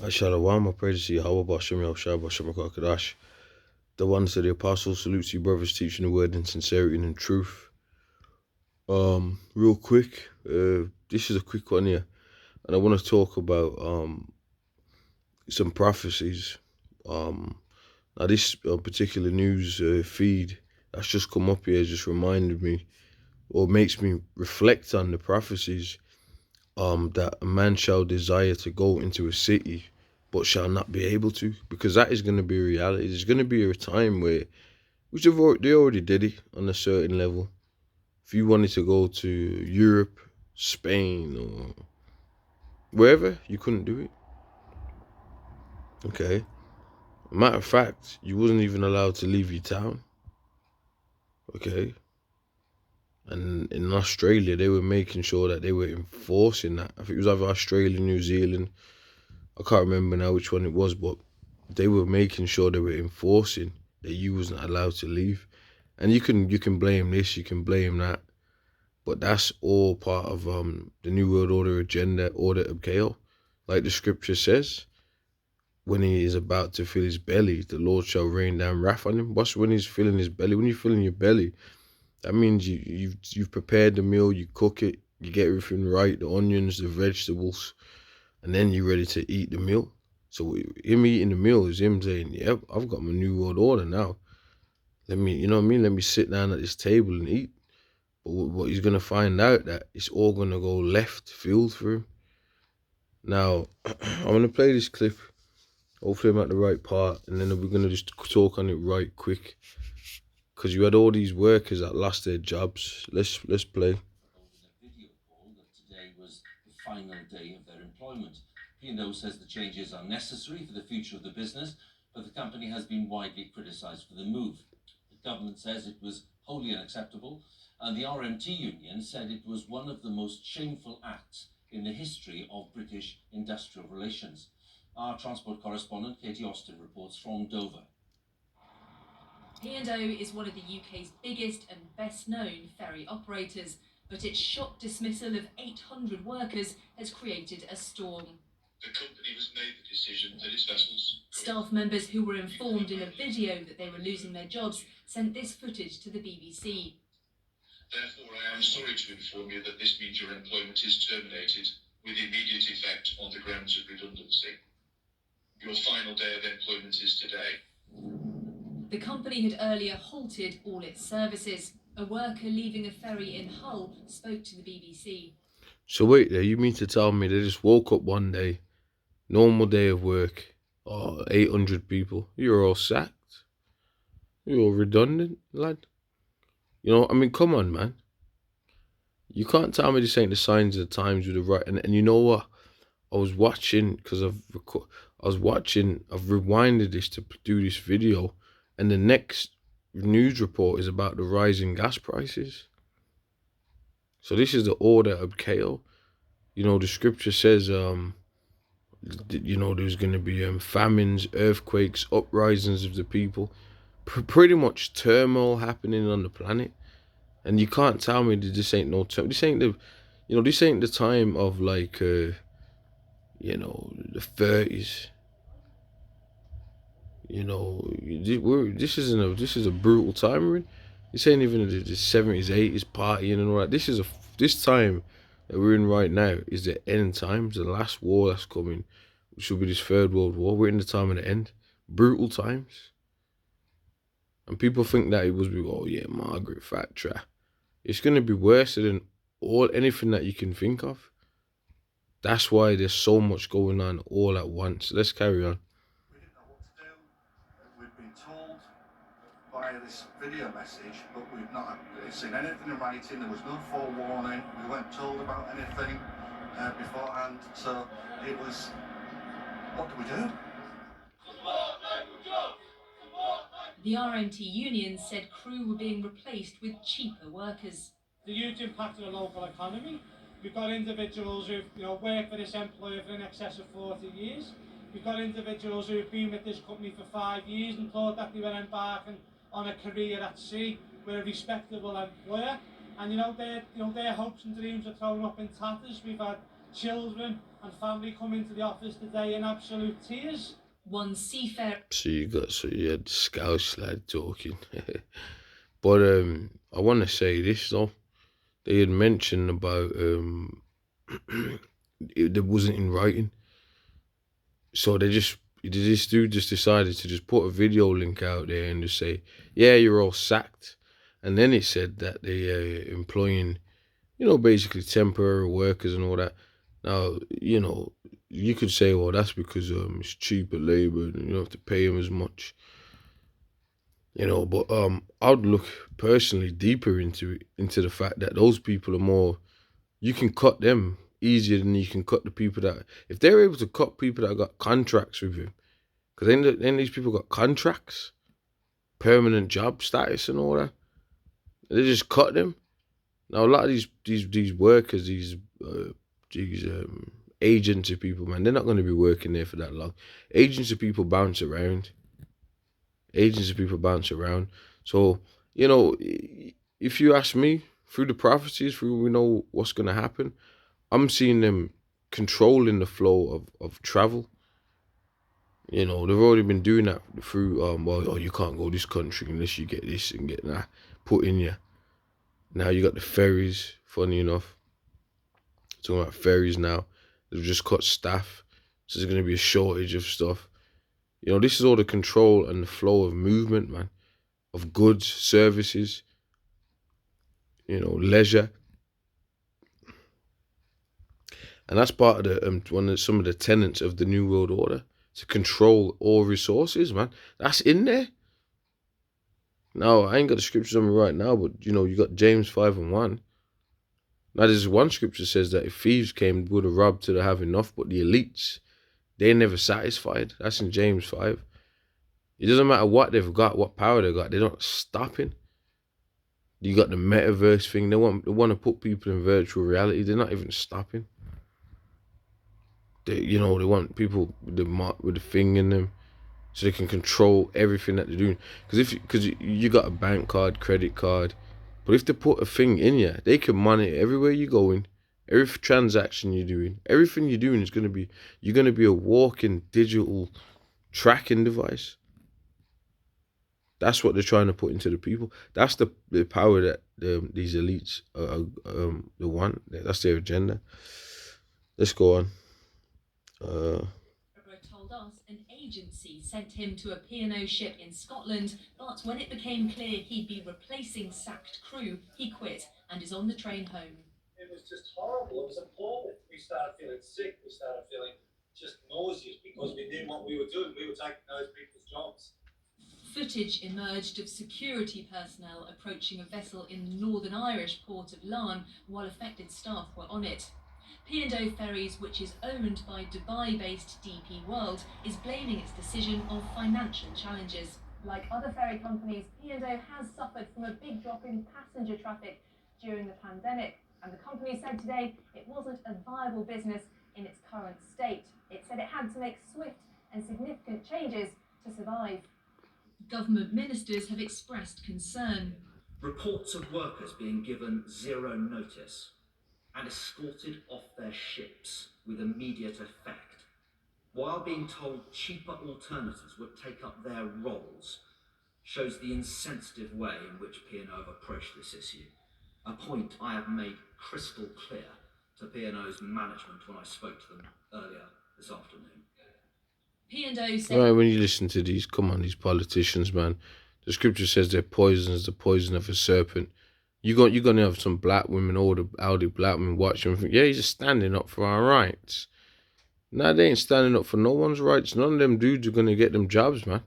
Shalom, I praise to Yahweh, Bashem Yahushua, Bashem HaKadosh. The ones of the apostles, salute to you, brothers, teaching the word in sincerity and in truth. Real quick, this is a quick one here, and I want to talk about some prophecies. Now this particular news feed that's just come up here just reminded me, or makes me reflect on the prophecies that a man shall desire to go into a city but shall not be able to, because that is going to be a reality. There's going to be a time where, which they already did it on a certain level. If you wanted to go to Europe, Spain, or wherever, you couldn't do it. Okay. Matter of fact, you wasn't even allowed to leave your town. Okay. And in Australia, they were making sure that they were enforcing that. I think it was either Australia, New Zealand. I can't remember now which one it was, but they were making sure they were enforcing that you wasn't allowed to leave. And you can blame this, you can blame that, but that's all part of the New World Order agenda, order of chaos. Like the scripture says, when he is about to fill his belly, the Lord shall rain down wrath on him. What's when he's filling his belly? When you're filling your belly, that means you've prepared the meal, you cook it, you get everything right, the onions, the vegetables, and then you're ready to eat the meal. So him eating the meal is him saying, yep, I've got my New World Order now. Let me, you know what I mean? Let me sit down at this table and eat. But what he's going to find out that it's all going to go left field for him. Now, I'm going to play this clip. Hopefully I'm at the right part. And then we're going to just talk on it right quick. Because you had all these workers that lost their jobs. Let's play. Today was the final day of their employment. P&O says the changes are necessary for the future of the business, but the company has been widely criticised for the move. The government says it was wholly unacceptable, and the RMT union said it was one of the most shameful acts in the history of British industrial relations. Our transport correspondent Katie Austin reports from Dover. P&O is one of the UK's biggest and best-known ferry operators, but its shock dismissal of 800 workers has created a storm. The company has made the decision that its vessels... Staff members who were informed in a video that they were losing their jobs sent this footage to the BBC. Therefore, I am sorry to inform you that this means your employment is terminated with immediate effect on the grounds of redundancy. Your final day of employment is today. The company had earlier halted all its services. A worker leaving a ferry in Hull spoke to the BBC. So wait there, you mean to tell me they just woke up one day, normal day of work, 800 people, you're all sacked? You're all redundant, lad? You know, I mean, come on, man. You can't tell me this ain't the signs of the times with the right. And you know what? I was watching, because I've rewinded this to do this video, and the next news report is about the rising gas prices. So this is the order of chaos. You know, the scripture says, you know, there's going to be famines, earthquakes, uprisings of the people, pretty much turmoil happening on the planet. And you can't tell me that this ain't no time. This ain't the, you know, this ain't the time of like, you know, the 30s. You know, this is a brutal time. We're in. This ain't even the 70s, 80s partying and all that. This time that we're in right now is the end times, the last war that's coming, which will be this third world war. We're in the time of the end, brutal times. And people think that it was, oh yeah, Margaret Thatcher. It's gonna be worse than anything that you can think of. That's why there's so much going on all at once. Let's carry on. We didn't know what to do. We've been told via this video message, but we've not seen anything in writing. There was no forewarning. We weren't told about anything beforehand. So it was, what do we do? The RMT union said crew were being replaced with cheaper workers. The huge impact on the local economy. We've got individuals who've worked for this employer for in excess of 40 years. We've got individuals who've been with this company for 5 years and thought that they were embarking on a career at sea with a respectable employer. And their hopes and dreams are thrown up in tatters. We've had children and family come into the office today in absolute tears. One seafarer So you had Scouse lad talking. But I want to say this though. They had mentioned about it wasn't in writing, so this dude just decided to just put a video link out there and just say, yeah, you're all sacked, and then it said that they employing, basically temporary workers and all that. Now, you could say, well, that's because it's cheaper labor and you don't have to pay them as much. But I'd look personally deeper into the fact that those people are more, you can cut them easier than you can cut the people that, if they're able to cut people that got contracts with him, because then these people got contracts, permanent job status and all that, they just cut them. Now a lot of these workers, these agency people, man, they're not going to be working there for that long. Agency people bounce around. So, if you ask me, through the prophecies, we know what's going to happen, I'm seeing them controlling the flow of travel. They've already been doing that through, you can't go this country unless you get this and get that put in you. Now you got the ferries, funny enough. Talking about ferries now. They've just cut staff. So there's going to be a shortage of stuff. This is all the control and the flow of movement, man, of goods, services, leisure. And that's part of some of the tenets of the New World Order, to control all resources, man. That's in there. Now, I ain't got the scriptures on me right now, but, you got James 5:1. Now, there's one scripture says that if thieves came, would have robbed till they have enough, but the elites, they're never satisfied. That's in James 5. It doesn't matter what they've got, what power they've got. They're not stopping. You got the metaverse thing. They want to put people in virtual reality. They're not even stopping. They want people with the thing in them, so they can control everything that they're doing. Because you got a bank card, credit card, but if they put a thing in you, they can monitor everywhere you're going. Every transaction you're doing, everything you're doing you're going to be a walking digital tracking device. That's what they're trying to put into the people. That's the power that these elites the one. That's their agenda. Let's go on. told us an agency sent him to a P&O ship in Scotland, but when it became clear he'd be replacing sacked crew, he quit and is on the train home. It was just horrible. It was appalling. We started feeling sick. We started feeling just nauseous because we knew what we were doing. We were taking those people's jobs. Footage emerged of security personnel approaching a vessel in the Northern Irish port of Larne while affected staff were on it. P&O Ferries, which is owned by Dubai-based DP World, is blaming its decision on financial challenges. Like other ferry companies, P&O has suffered from a big drop in passenger traffic during the pandemic, and the company said today it wasn't a viable business in its current state. It said it had to make swift and significant changes to survive. Government ministers have expressed concern. Reports of workers being given zero notice and escorted off their ships with immediate effect, while being told cheaper alternatives would take up their roles, shows the insensitive way in which P&O have approached this issue, a point I have made crystal clear to P&O's management when I spoke to them earlier this afternoon. P&O said... Right, when you listen to these politicians, man, the scripture says they're poison as the poison of a serpent. You're going to have some black women, all the black women watching and think, yeah, he's just standing up for our rights. Nah, they ain't standing up for no one's rights. None of them dudes are going to get them jobs, man.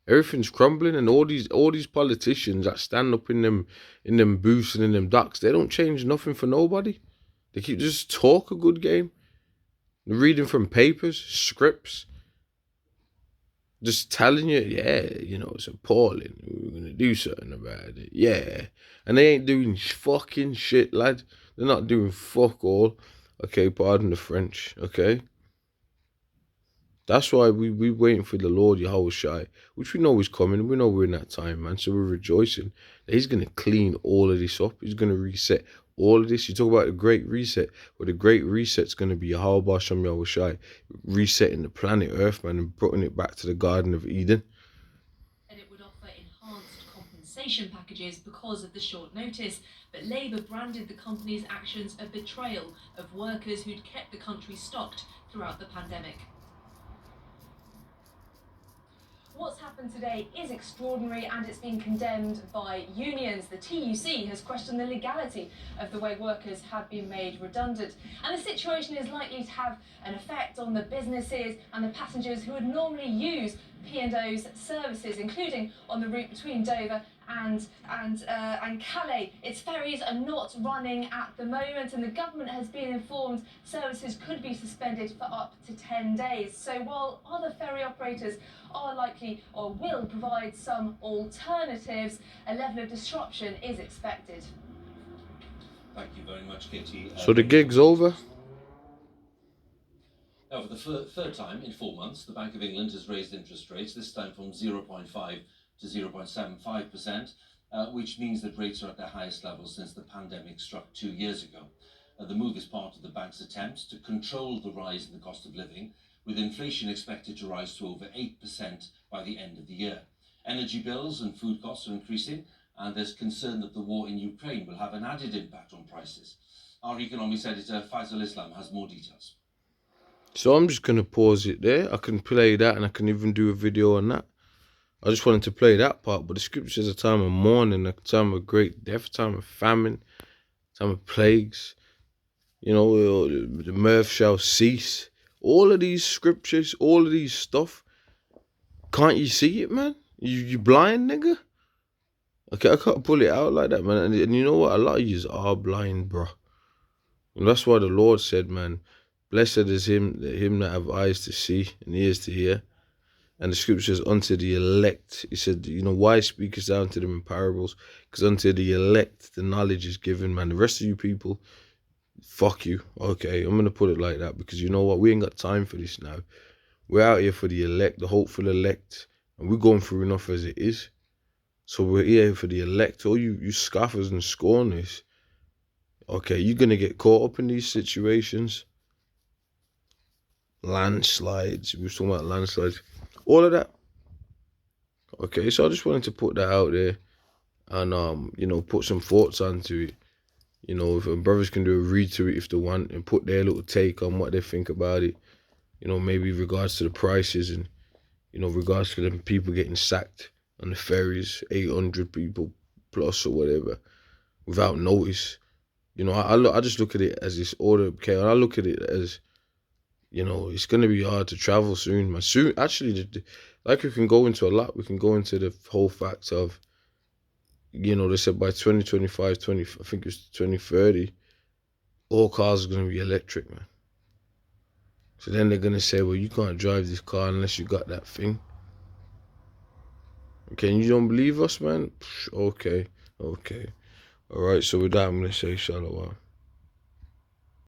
Everything's crumbling, and all these politicians that stand up in them booths and in them docks, they don't change nothing for nobody. They keep just talk a good game. They're reading from papers, scripts, just telling you, yeah, it's appalling. We're going to do something about it. Yeah. And they ain't doing fucking shit, lad. They're not doing fuck all. Okay, pardon the French, okay? That's why we waiting for the Lord Yahushua, which we know is coming. We know we're in that time, man. So we're rejoicing that he's going to clean all of this up. He's going to reset all of this. You talk about the Great Reset. Well, the Great Reset's going to be Yahweh Shem Yahushai resetting the planet Earth, man, and putting it back to the Garden of Eden. And it would offer enhanced compensation packages because of the short notice. But Labour branded the company's actions a betrayal of workers who'd kept the country stocked throughout the pandemic. What's happened today is extraordinary and it's been condemned by unions. The TUC has questioned the legality of the way workers have been made redundant. And the situation is likely to have an effect on the businesses and the passengers who would normally use P&O's services, including on the route between Dover and Calais. Its ferries are not running at the moment, and the government has been informed services could be suspended for up to 10 days. So while other ferry operators are likely or will provide some alternatives, a level of disruption is expected. Thank you very much, Katie. So the gig's over? Now, for the third time in 4 months, the Bank of England has raised interest rates, this time from 0.5 to 0.75%, which means that rates are at their highest level since the pandemic struck 2 years ago. The move is part of the bank's attempt to control the rise in the cost of living, with inflation expected to rise to over 8% by the end of the year. Energy bills and food costs are increasing, and there's concern that the war in Ukraine will have an added impact on prices. Our economics editor, Faisal Islam, has more details. So I'm just going to pause it there. I can play that and I can even do a video on that. I just wanted to play that part, but the scripture is a time of mourning, a time of great death, a time of famine, a time of plagues. You know, the mirth shall cease. All of these scriptures, all of these stuff. Can't you see it, man? You blind, nigga? Okay, I can't pull it out like that, man. And you know what? A lot of yous are blind, bro. And that's why the Lord said, man, blessed is him that have eyes to see and ears to hear. And the scripture says, unto the elect. He said, you know, why speakest thou unto them in parables? Because unto the elect, the knowledge is given, man. The rest of you people, fuck you. Okay, I'm going to put it like that because you know what? We ain't got time for this now. We're out here for the elect, the hopeful elect. And we're going through enough as it is. So we're here for the elect. All you scoffers and scorners. Okay, you're going to get caught up in these situations. Landslides. We were talking about landslides. All of that. Okay, so I just wanted to put that out there and, you know, put some thoughts onto it. You know, if brothers can do a read to it if they want and put their little take on what they think about it. You know, maybe regards to the prices and, you know, regards to the people getting sacked on the ferries, 800 people plus or whatever, without notice. You know, I just look at it as this order of chaos. I look at it as, you know, it's going to be hard to travel soon, man. Soon, actually, like we can go into a lot. We can go into the whole fact of, you know, they said by 2025, I think it's 2030, all cars are going to be electric, man. So then they're going to say, well, you can't drive this car unless you got that thing. Okay, and you don't believe us, man? Okay. All right, so with that, I'm going to say shalom.